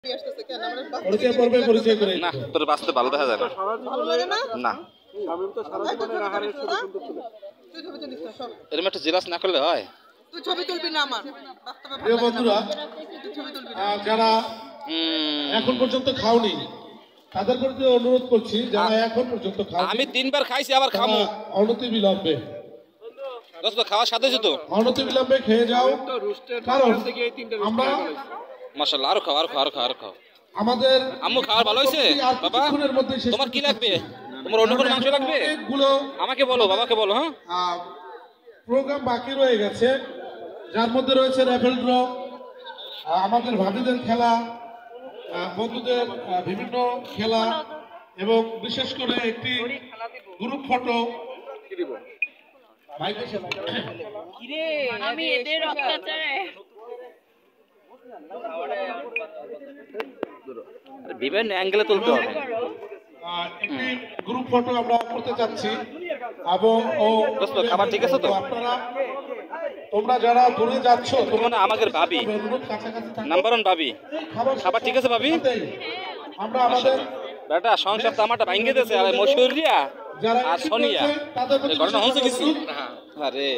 পরিচয় পর্বে পরিচয় করে না তোর বাঁচতে ভালো দেখা যায় না। ভালো লাগে না? না আমি তো সারা জীবনের আহারের শুরু সুন্দর ছিল। তুই ছবি তুলিস না সব। এরকম একটা জেলাস না করলে হয়। তুই ছবি তুলবি না আমার। বাস্তবে প্রিয় বন্ধুরা, তুই ছবি তুলবি না। যারা এখন পর্যন্ত খাওনি তাদের প্রতি অনুরোধ করছি, যারা এখন পর্যন্ত খাওনি আমি 3 বার খাইছি আবার খামু। অনতি বিলম্বে দোস্ত খাওয়ার সাথে যেত অনতি বিলম্বে খেয়ে যাও, কারণ আমরা মাশাআল্লাহ আরো খাও আরো খাও আরো খাও আরো খাও। আমাদের আম্মু খাবার ভালো হয়েছে বাবা? তোমার কি লাগবে? তোমার অন্য কোনো মাংস লাগবে? আমাকে বলো, বাবাকে বলো। হ্যাঁ প্রোগ্রাম বাকি রয়ে গেছে, যার মধ্যে রয়েছে র্যাফেল ড্র, আমাদের ভাবিদের খেলা, বন্ধুদের বিভিন্ন খেলা এবং বিশেষ করে একটি গ্রুপ ফটো। আমি এদের অত্যাচারে বিভিন্ন অ্যাঙ্গেলে তুলতে হবে। একটি গ্রুপ ফটো আমরা করতে চাচ্ছি এবং খাবার ঠিক আছে তো? তোমরা যারা দূরে যাচ্ছ তোমরা আমাদের ভাবি নাম্বার 1 ভাবি, খাবার ঠিক আছে ভাবি? আমরা আমাদের বেটা সংসার তামাটা ভাঙ্গে দিয়েছে আর মশুরিয়া আর সোনিয়া এই ঘটনা হচ্ছে কিছু। আরে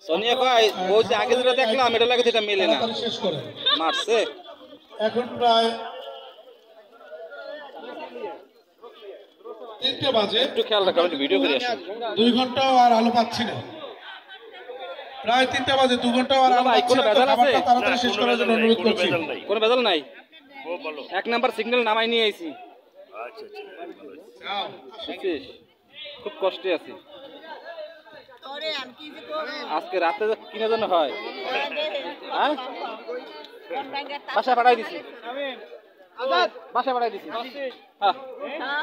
সোনিয়া কয় ও যে আগে যেটা দেখলাম এটা লাগে এটা মেলে না, শেষ করে মারছে। এখন প্রায় 3টে বাজে, একটু খেয়াল রাখো আমি ভিডিও করে আসি। 2 ঘন্টাও আর আলো পাচ্ছি না, প্রায় 3টে বাজে, 2 ঘন্টাও আর আলো পাচ্ছি কোনো না। ভেজাল আছে? তাড়াতাড়ি শেষ করার জন্য অনুরোধ করছি। কোনো ভেজাল নাই। 1 নাম্বার সিগন্যাল নামাই নিয়ে আইছি। বুঝছিস? খুব কষ্টে আছি আজকে রাতে কিনে জন্য হয়। হ্যাঁ বাসায় পাঠাই দিছি, বাসায় পাঠাই দিছি। হ্যাঁ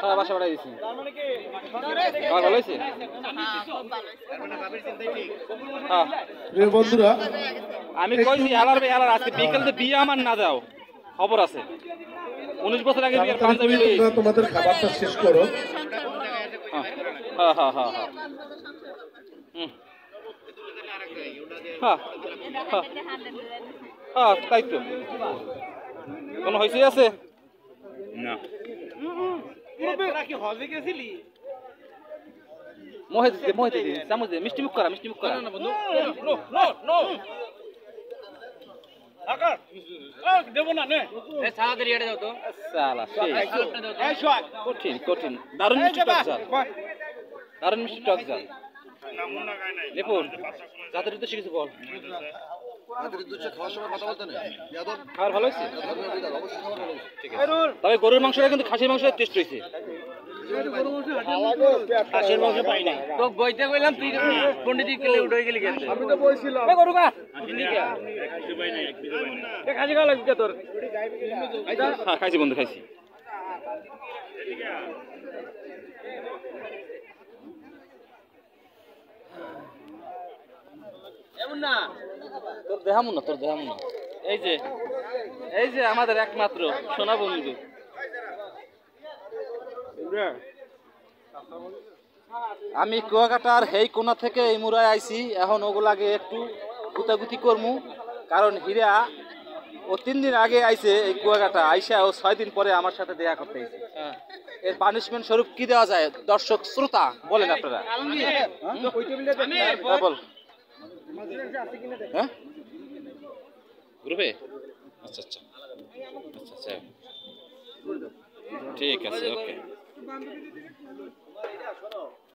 হ্যাঁ বাসায় পাঠাই দিছি। ভালো হয়েছে? হ্যাঁ প্রিয় বন্ধুরা, আমি কইছি আলার আজকে বিকেলতে বিয়ে আমার না যাও, খবর আছে। 19 বছর আগে বিয়ের পাঞ্জাবি লই। তোমরা তোমাদের খাবারটা শেষ করো। হ্যাঁ হ্যাঁ হ্যাঁ হ্যাঁ হ্যাঁ হ্যাঁ তাই তো। কোনো হয়েছে আছে না? মোহিত চামচ দে, মিষ্টি মুখ করা, মিষ্টি মুখ করা। কঠিন কঠিন দারুণ মিষ্টি টক ঝাল, দারুণ মিষ্টি টক ঝাল। দেখুন যাদের উদ্দেশ্যে কিছু বল। খাবার ভালো হয়েছে? তবে গরুর মাংসটা কিন্তু খাসির মাংসের টেস্ট হয়েছে। খাসির মাংস পাই নাই তো বইতে কইলাম, তুই পন্ডিত গেলে উঠে গেলি গেছে। আমি তো বইছিলাম এ গরু কা খাসি খাওয়া লাগবে তোর? হ্যাঁ খাইছি বন্ধু, খাইছি। তোর দেখামু না, তোর দেখামু না। এই যে আমাদের একমাত্র সোনা বন্ধু। আমি কুয়াকাটার হেই কোনা থেকে এই মুরায় আইছি। এখন ওগুলাকে একটু গুতাগুতি করমু, কারণ হীরা ও 3 দিন আগে আইছে এই কুয়াকাটা, আইসা ও 6 দিন পরে আমার সাথে দেখা করতে আইছে। এর পানিশমেন্ট স্বরূপ কি দেওয়া যায় দর্শক শ্রোতা বলেন আপনারা? বল। হ্যাঁ গ্রুপে? আচ্ছা আচ্ছা আচ্ছা আচ্ছা ঠিক আছে, ওকে।